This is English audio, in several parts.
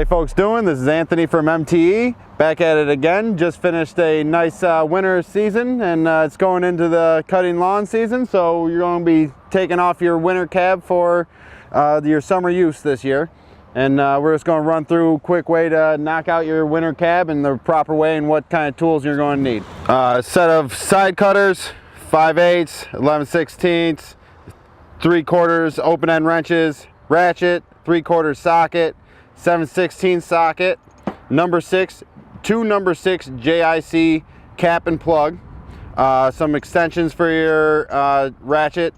you folks doing? This is Anthony from MTE, back at it again. Just finished a nice winter season, and it's going into the cutting lawn season, so you're going to be taking off your winter cab for your summer use this year. And we're just going to run through a quick way to knock out your winter cab in the proper way and what kind of tools you're going to need. A set of side cutters, 5/8, 11/16, 3/4 open end wrenches, ratchet, 3/4 socket, 7/16 socket, two number 6 JIC cap and plug, some extensions for your ratchet.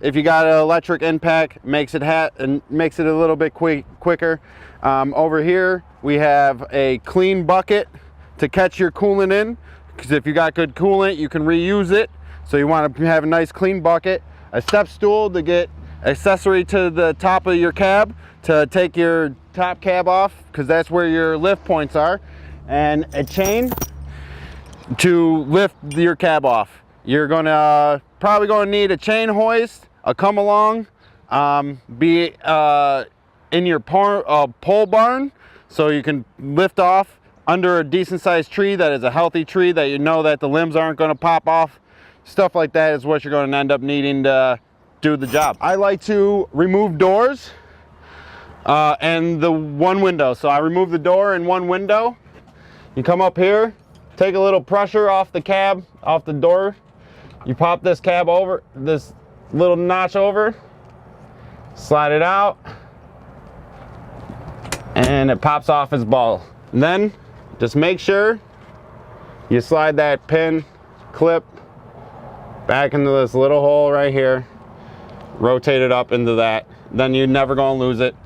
If you got an electric impact, makes it a little bit quicker. Over here we have a clean bucket to catch your coolant in, because if you got good coolant you can reuse it, so you want to have a nice clean bucket. A step stool to get accessory to the top of your cab to take your top cab off, because that's where your lift points are, and a chain to lift your cab off. You're gonna probably going to need a chain hoist, a come along, be in your pole barn, so you can lift off under a decent sized tree that is a healthy tree that you know that the limbs aren't going to pop off. Stuff like that is what you're going to end up needing to do the job. I like to remove doors and the one window. So I remove the door and one window. You come up here, take a little pressure off the cab, off the door. You pop this cab over, this little notch over, slide it out, and it pops off its ball. And then just make sure you slide that pin clip back into this little hole right here, rotate it up into that, then you're never gonna lose it.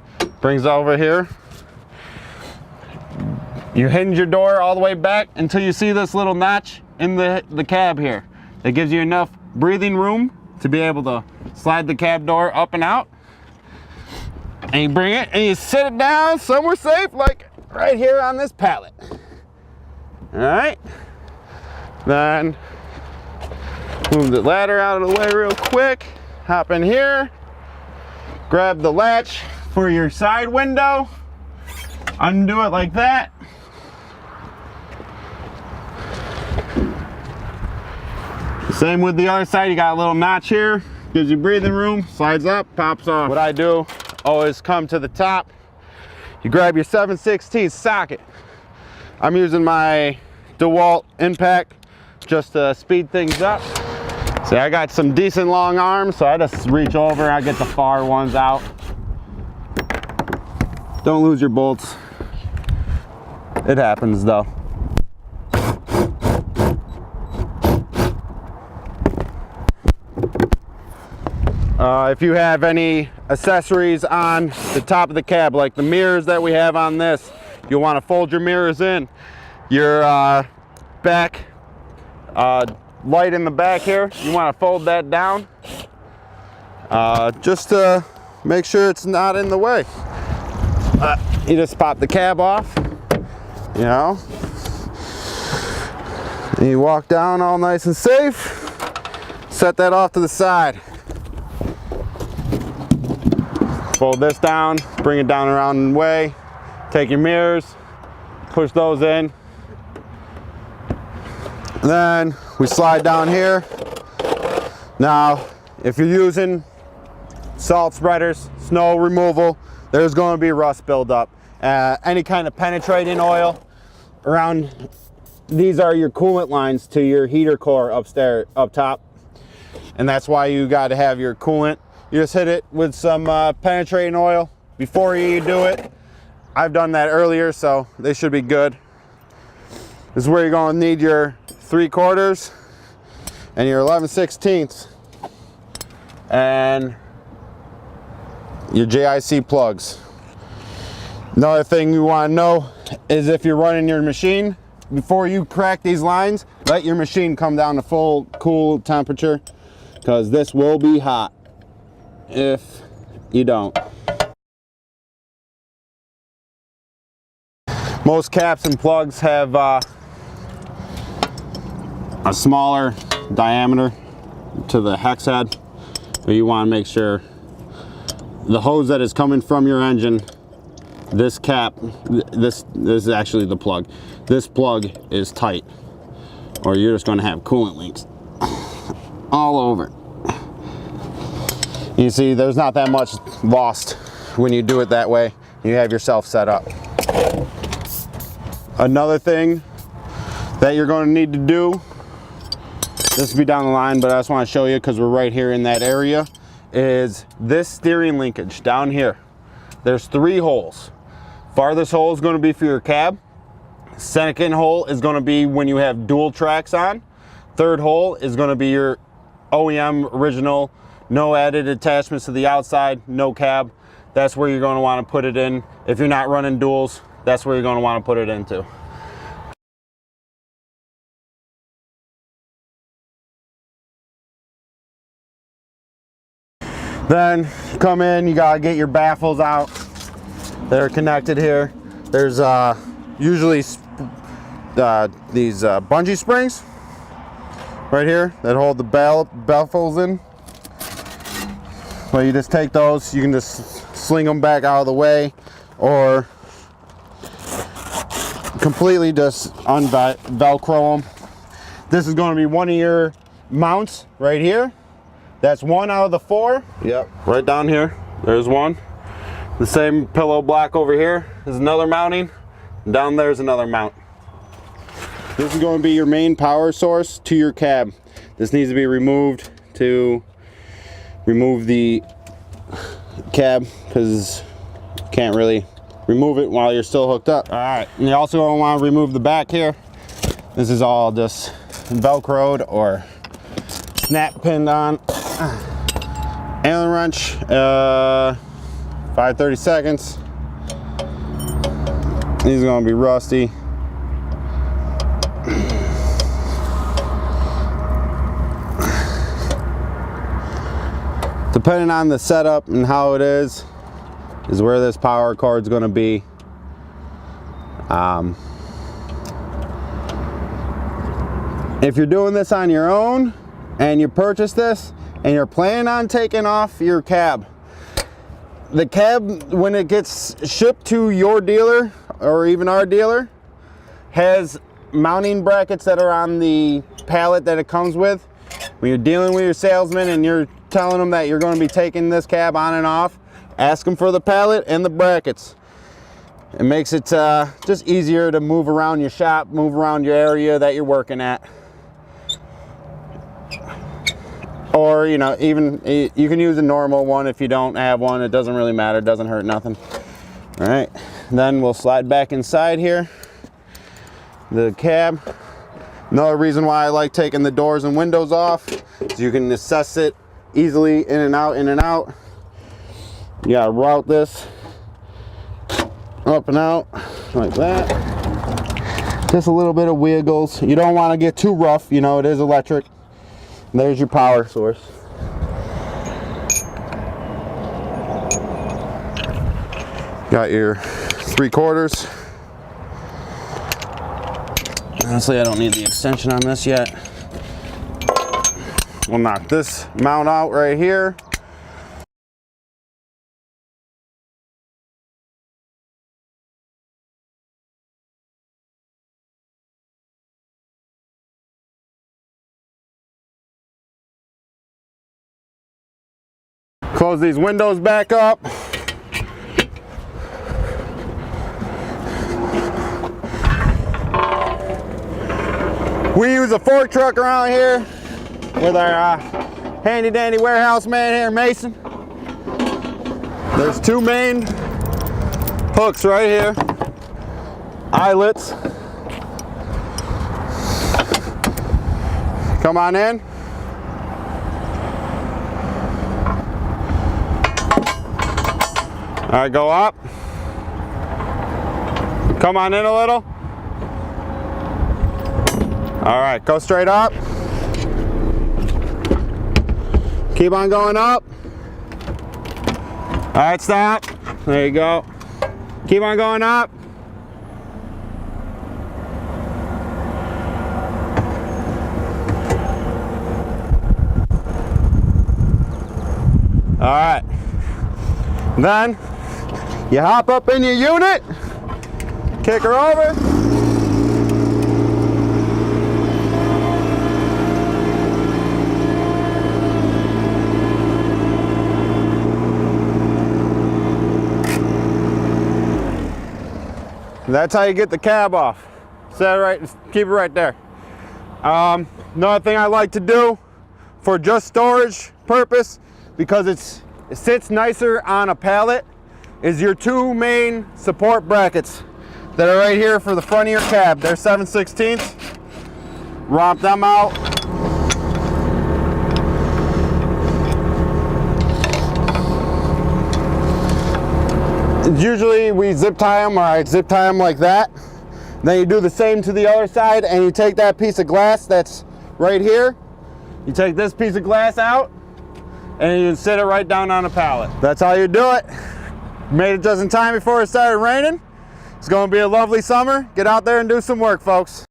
Brings over here, you hinge your door all the way back until you see this little notch in the cab here. It gives you enough breathing room to be able to slide the cab door up and out. And you bring it and you sit it down somewhere safe, like right here on this pallet. All right, then move the ladder out of the way real quick, hop in here, grab the latch for your side window, undo it like that. Same with the other side, you got a little notch here, gives you breathing room, slides up, pops off. What I do, always come to the top, you grab your 7/16 socket. I'm using my DeWalt impact just to speed things up. See, I got some decent long arms, so I just reach over, I get the far ones out. Don't lose your bolts. It happens though. If you have any accessories on the top of the cab, like the mirrors that we have on this, you'll want to fold your mirrors in. Your back light in the back here, you want to fold that down just to make sure it's not in the way. You just pop the cab off, you know, and you walk down all nice and safe. Set that off to the side. Fold this down, bring it down around the way, take your mirrors, push those in. Then we slide down here. Now, if you're using salt spreaders, snow removal, there's going to be rust buildup. Any kind of penetrating oil around, these are your coolant lines to your heater core upstairs, up top. And that's why you got to have your coolant. You just hit it with some penetrating oil before you do it. I've done that earlier, so they should be good. This is where you're going to need your 3/4 and your 11/16 and your JIC plugs. Another thing you want to know is if you're running your machine, before you crack these lines, let your machine come down to full cool temperature, because this will be hot if you don't. Most caps and plugs have a smaller diameter to the hex head, but you want to make sure the hose that is coming from your engine this cap, this is actually the plug. This plug is tight, or you're just going to have coolant leaks all over. You see, there's not that much lost when you do it that way. You have yourself set up. Another thing that you're going to need to do, this will be down the line, but I just want to show you because we're right here in that area, is this steering linkage down here. There's 3 holes. Farthest hole is going to be for your cab. Second hole is going to be when you have dual tracks on. Third hole is going to be your OEM original, no added attachments to the outside, no cab. That's where you're going to want to put it in. If you're not running duals, that's where you're going to want to put it into. Then come in, you gotta get your baffles out. They're connected here. There's usually these bungee springs right here that hold the baffles in. Well, you just take those, you can just sling them back out of the way, or completely just velcro them. This is going to be one of your mounts right here. That's 1 out of the 4. Yep, right down here. There's one. The same pillow block over here is another mounting. Down there's another mount. This is going to be your main power source to your cab. This needs to be removed to remove the cab because you can't really remove it while you're still hooked up. All right, and you also don't want to remove the back here. This is all just velcroed or snap pinned on. Allen wrench, 5/30 seconds. These are going to be rusty. Depending on the setup and how it is where this power cord is going to be. If you're doing this on your own and you purchase this and you're planning on taking off your cab, the cab, when it gets shipped to your dealer or even our dealer, has mounting brackets that are on the pallet that it comes with. When you're dealing with your salesman and you're telling them that you're going to be taking this cab on and off, ask them for the pallet and the brackets. It makes it just easier to move around your shop, move around your area that you're working at. Or, you know, even you can use a normal one if you don't have one. It doesn't really matter. It doesn't hurt nothing. All right, then we'll slide back inside here. The cab. Another reason why I like taking the doors and windows off is you can access it easily in and out, in and out. You gotta route this up and out like that. Just a little bit of wiggles. You don't want to get too rough, you know, it is electric. There's your power source. Got your 3/4. Honestly, I don't need the extension on this yet. We'll knock this mount out right here. Close these windows back up. We use a fork truck around here with our handy dandy warehouse man here, Mason. There's 2 main hooks right here, eyelets. Come on in. All right, go up. Come on in a little. All right, go straight up. Keep on going up. All right, stop. There you go. Keep on going up. All right. Then You hop up in your unit, kick her over. That's how you get the cab off. Set it right, keep it right there. Another thing I like to do for just storage purpose, because it sits nicer on a pallet, is your two main support brackets that are right here for the front of your cab. They're 7/16. Romp them out. Usually we zip tie them, or I zip tie them like that. Then you do the same to the other side, and you take that piece of glass that's right here. You take this piece of glass out, and you sit it right down on a pallet. That's how you do it. Made it just in time before it started raining. It's going to be a lovely summer. Get out there and do some work, folks.